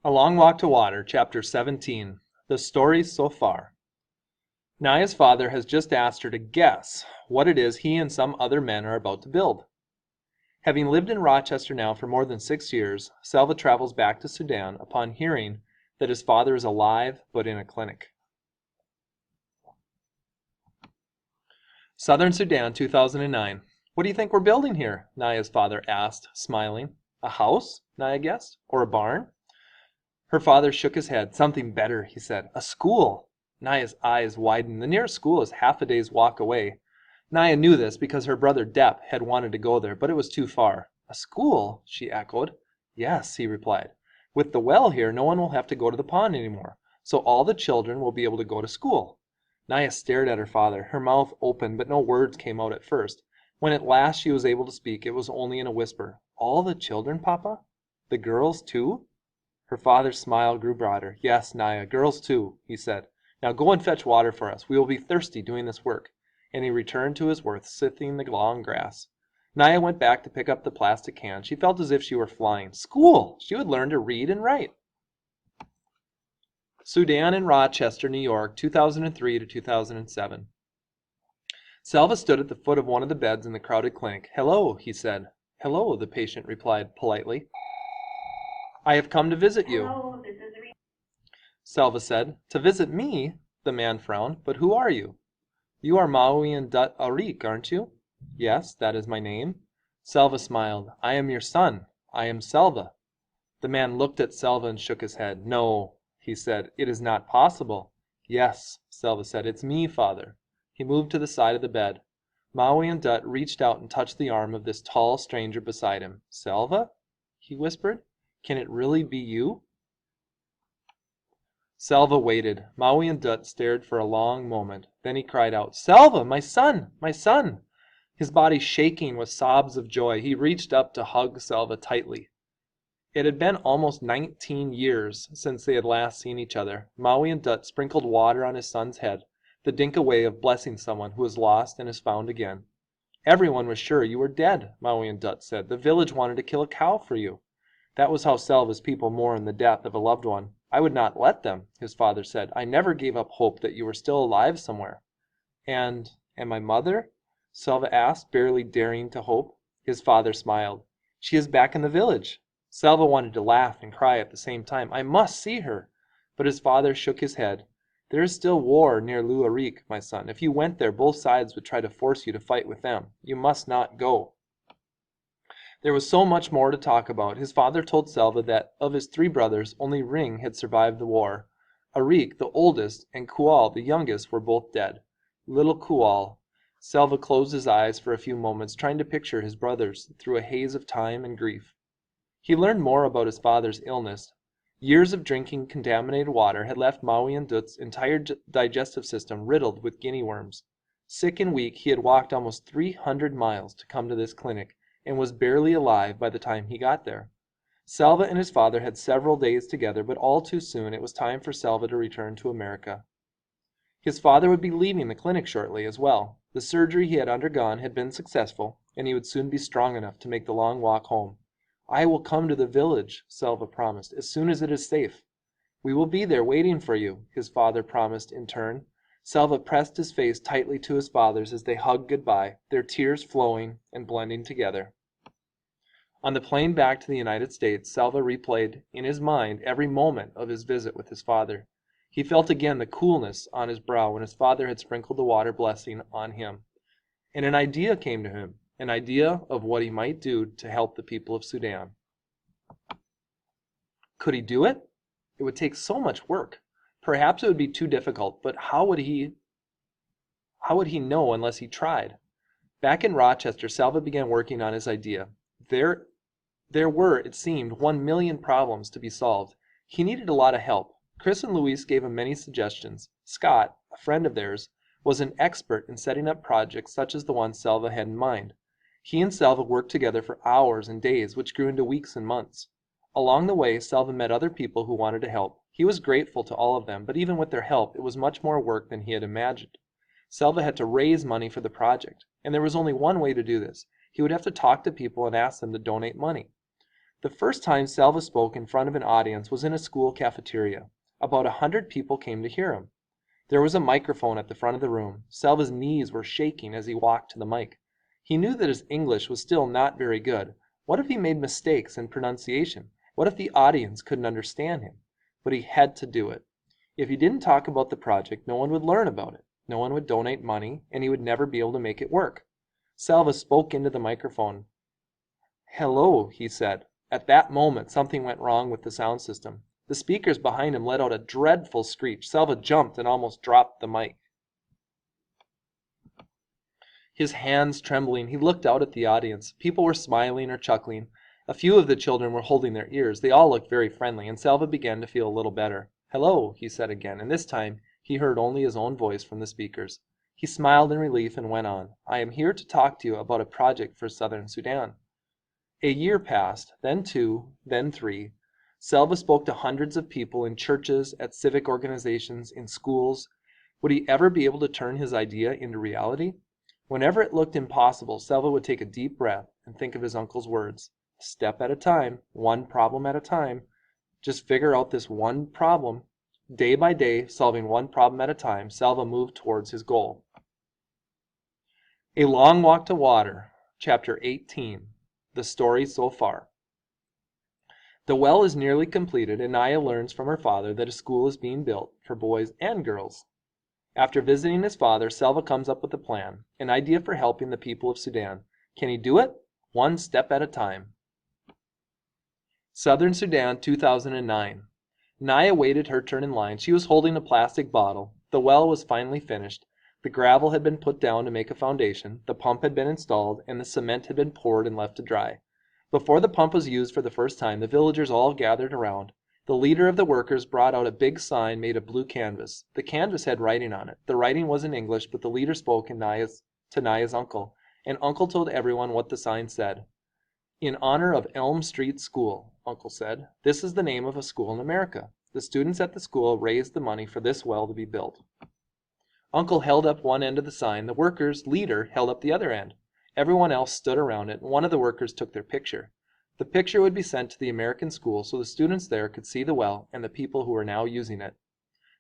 A Long Walk to Water, Chapter 17. The Stories So Far. Naya's father has just asked her to guess what it is he and some other men are about to build. Having lived in Rochester now for more than 6 years, Selva travels back to Sudan upon hearing that his father is alive but in a clinic. Southern Sudan, 2009. What do you think we're building here? Naya's father asked, smiling. A house? Naya guessed. Or a barn? Her father shook his head. Something better, he said. A school. Naya's eyes widened. The nearest school is half a day's walk away. Naya knew this because her brother Depp had wanted to go there, but it was too far. A school? She echoed. Yes, he replied. With the well here, no one will have to go to the pond anymore, so all the children will be able to go to school. Naya stared at her father. Her mouth opened, but no words came out at first. When at last she was able to speak, it was only in a whisper. All the children, Papa? The girls, too? Her father's smile grew broader. Yes, Naya, girls too, he said. Now go and fetch water for us. We will be thirsty doing this work. And he returned to his work, sifting the long grass. Naya went back to pick up the plastic can. She felt as if she were flying. School! She would learn to read and write. Sudan and Rochester, New York, 2003 to 2007. Selva stood at the foot of one of the beds in the crowded clinic. Hello, he said. Hello, the patient replied politely. I have come to visit you. Hello, this is Rita. Selva said. To visit me? The man frowned. But who are you? You are Mawian Dut Arik, aren't you? Yes, that is my name. Selva smiled. I am your son. I am Selva. The man looked at Selva and shook his head. No, he said. It is not possible. Yes, Selva said. It's me, father. He moved to the side of the bed. Mawian Dut reached out and touched the arm of this tall stranger beside him. Selva? He whispered. Can it really be you? Selva waited. Mawian Dut stared for a long moment. Then he cried out, Selva, my son, my son! His body shaking with sobs of joy, he reached up to hug Selva tightly. It had been almost 19 years since they had last seen each other. Mawian Dut sprinkled water on his son's head, the Dinka way of blessing someone who is lost and is found again. Everyone was sure you were dead, Mawian Dut said. The village wanted to kill a cow for you. That was how Selva's people mourned the death of a loved one. I would not let them, his father said. I never gave up hope that you were still alive somewhere. And my mother? Selva asked, barely daring to hope. His father smiled. She is back in the village. Selva wanted to laugh and cry at the same time. I must see her. But his father shook his head. There is still war near Luarik, my son. If you went there, both sides would try to force you to fight with them. You must not go. There was so much more to talk about. His father told Selva that of his 3 brothers, only Ring had survived the war. Arik, the oldest, and Kual, the youngest, were both dead. Little Kual. Selva closed his eyes for a few moments, trying to picture his brothers through a haze of time and grief. He learned more about his father's illness. Years of drinking contaminated water had left Mawian Dut's entire digestive system riddled with guinea worms. Sick and weak, he had walked almost 300 miles to come to this clinic, and was barely alive by the time he got there. Selva and his father had several days together, but all too soon it was time for Selva to return to America. His father would be leaving the clinic shortly as well. The surgery he had undergone had been successful, and he would soon be strong enough to make the long walk home. I will come to the village, Selva promised, as soon as it is safe. We will be there waiting for you, his father promised in turn. Selva pressed his face tightly to his father's as they hugged goodbye, their tears flowing and blending together. On the plane back to the United States, Selva replayed in his mind every moment of his visit with his father. He felt again the coolness on his brow when his father had sprinkled the water blessing on him. And an idea came to him, an idea of what he might do to help the people of Sudan. Could he do it? It would take so much work. Perhaps it would be too difficult, but how would he know unless he tried? Back in Rochester, Selva began working on his idea. There were, it seemed, 1,000,000 problems to be solved. He needed a lot of help. Chris and Luis gave him many suggestions. Scott, a friend of theirs, was an expert in setting up projects such as the one Selva had in mind. He and Selva worked together for hours and days, which grew into weeks and months. Along the way, Selva met other people who wanted to help. He was grateful to all of them, but even with their help, it was much more work than he had imagined. Selva had to raise money for the project, and there was only one way to do this. He would have to talk to people and ask them to donate money. The first time Selva spoke in front of an audience was in a school cafeteria. About 100 people came to hear him. There was a microphone at the front of the room. Selva's knees were shaking as he walked to the mic. He knew that his English was still not very good. What if he made mistakes in pronunciation? What if the audience couldn't understand him? But he had to do it. If he didn't talk about the project, no one would learn about it. No one would donate money, and he would never be able to make it work. Selva spoke into the microphone. "Hello," he said. At that moment, something went wrong with the sound system. The speakers behind him let out a dreadful screech. Selva jumped and almost dropped the mic. His hands trembling, he looked out at the audience. People were smiling or chuckling. A few of the children were holding their ears. They all looked very friendly, and Selva began to feel a little better. "Hello," he said again, and this time he heard only his own voice from the speakers. He smiled in relief and went on. "I am here to talk to you about a project for Southern Sudan." A year passed, then 2, then 3. Selva spoke to hundreds of people in churches, at civic organizations, in schools. Would he ever be able to turn his idea into reality? Whenever it looked impossible, Selva would take a deep breath and think of his uncle's words. A step at a time, one problem at a time. Just figure out this one problem. Day by day, solving one problem at a time, Selva moved towards his goal. A Long Walk to Water, Chapter 18. The Story So Far. The well is nearly completed, and Naya learns from her father that a school is being built for boys and girls. After visiting his father, Selva comes up with a plan, an idea for helping the people of Sudan. Can he do it? One step at a time. Southern Sudan, 2009. Naya waited her turn in line. She was holding a plastic bottle. The well was finally finished. The gravel had been put down to make a foundation, the pump had been installed, and the cement had been poured and left to dry. Before the pump was used for the first time, the villagers all gathered around. The leader of the workers brought out a big sign made of blue canvas. The canvas had writing on it. The writing was in English, but the leader spoke to Naya's uncle, and Uncle told everyone what the sign said. "In honor of Elm Street School," Uncle said. "This is the name of a school in America. The students at the school raised the money for this well to be built." Uncle held up one end of the sign. The workers' leader held up the other end. Everyone else stood around it, and one of the workers took their picture. The picture would be sent to the American school so the students there could see the well and the people who were now using it.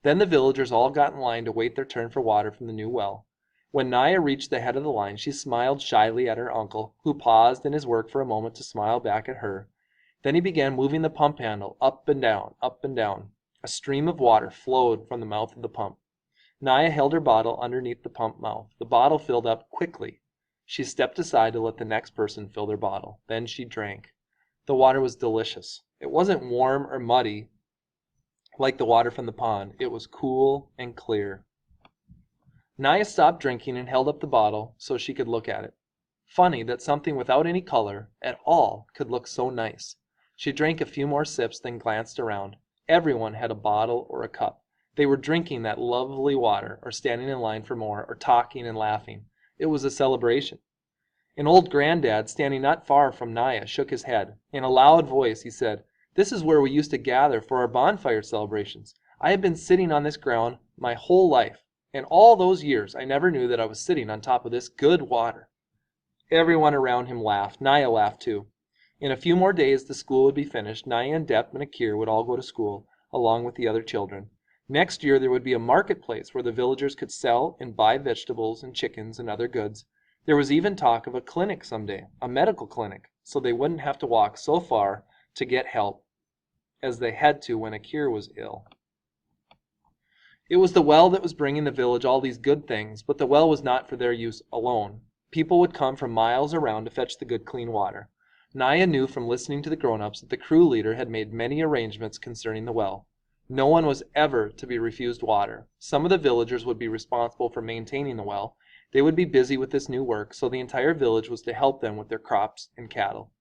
Then the villagers all got in line to wait their turn for water from the new well. When Naya reached the head of the line, she smiled shyly at her uncle, who paused in his work for a moment to smile back at her. Then he began moving the pump handle up and down, up and down. A stream of water flowed from the mouth of the pump. Naya held her bottle underneath the pump mouth. The bottle filled up quickly. She stepped aside to let the next person fill their bottle. Then she drank. The water was delicious. It wasn't warm or muddy like the water from the pond. It was cool and clear. Naya stopped drinking and held up the bottle so she could look at it. Funny that something without any color at all could look so nice. She drank a few more sips, then glanced around. Everyone had a bottle or a cup. They were drinking that lovely water, or standing in line for more, or talking and laughing. It was a celebration. An old granddad, standing not far from Naya, shook his head. In a loud voice he said, "This is where we used to gather for our bonfire celebrations. I have been sitting on this ground my whole life, and all those years I never knew that I was sitting on top of this good water." Everyone around him laughed. Naya laughed too. In a few more days the school would be finished. Naya and Dep and Akir would all go to school, along with the other children. Next year there would be a marketplace where the villagers could sell and buy vegetables and chickens and other goods. There was even talk of a clinic someday, a medical clinic, so they wouldn't have to walk so far to get help as they had to when Akir was ill. It was the well that was bringing the village all these good things, but the well was not for their use alone. People would come from miles around to fetch the good clean water. Naya knew from listening to the grown-ups that the crew leader had made many arrangements concerning the well. No one was ever to be refused water. Some of the villagers would be responsible for maintaining the well. They would be busy with this new work, so the entire village was to help them with their crops and cattle.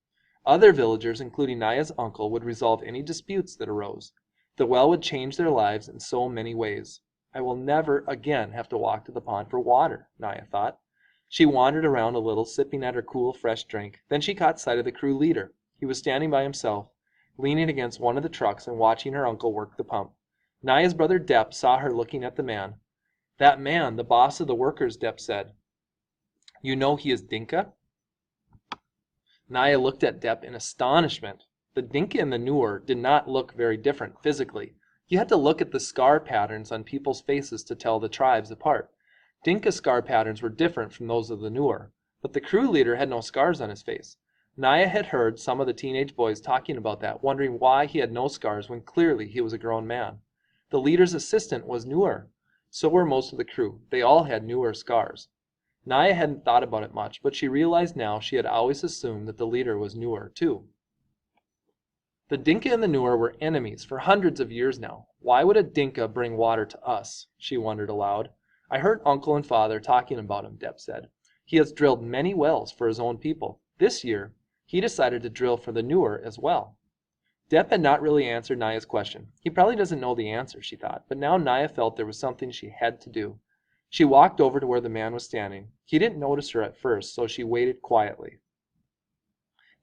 Other villagers, including Naya's uncle, would resolve any disputes that arose. The well would change their lives in so many ways. "I will never again have to walk to the pond for water," Naya thought. She wandered around a little, sipping at her cool, fresh drink. Then she caught sight of the crew leader. He was standing by himself, leaning against one of the trucks and watching her uncle work the pump. Naya's brother Dep saw her looking at the man. "That man, the boss of the workers," Dep said. "You know he is Dinka?" Naya looked at Dep in astonishment. The Dinka and the Nuer did not look very different physically. You had to look at the scar patterns on people's faces to tell the tribes apart. Dinka scar patterns were different from those of the Nuer, but the crew leader had no scars on his face. Naya had heard some of the teenage boys talking about that, wondering why he had no scars when clearly he was a grown man. The leader's assistant was Nuer. So were most of the crew. They all had Nuer scars. Naya hadn't thought about it much, but she realized now she had always assumed that the leader was Nuer too. The Dinka and the Nuer were enemies for hundreds of years now. Why would a Dinka bring water to us? She wondered aloud. I heard Uncle and Father talking about him, Depp said. He has drilled many wells for his own people. This year, he decided to drill for the Nuer as well. Depp had not really answered Naya's question. He probably doesn't know the answer, she thought, but now Naya felt there was something she had to do. She walked over to where the man was standing. He didn't notice her at first, so she waited quietly.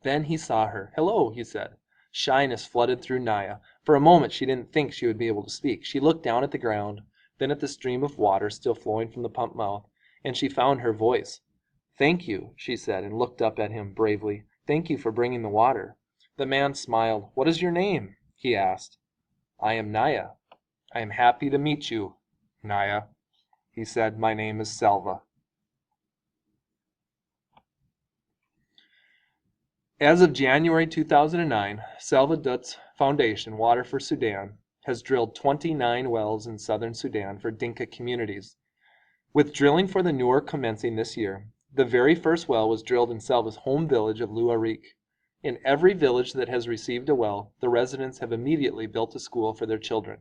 Then he saw her. Hello, he said. Shyness flooded through Naya. For a moment she didn't think she would be able to speak. She looked down at the ground, then at the stream of water still flowing from the pump mouth, and she found her voice. Thank you, she said, and looked up at him bravely. Thank you for bringing the water. The man smiled. What is your name? He asked. I am Naya. I am happy to meet you, Naya. He said, my name is Selva. As of January 2009, Selva Dutt's Foundation, Water for Sudan, has drilled 29 wells in southern Sudan for Dinka communities. With drilling for the Nuer commencing this year, the very first well was drilled in Selva's home village of Luarik. In every village that has received a well, the residents have immediately built a school for their children.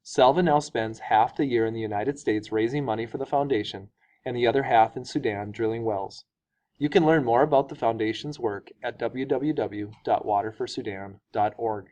Selva now spends half the year in the United States raising money for the foundation and the other half in Sudan drilling wells. You can learn more about the foundation's work at www.waterforsudan.org.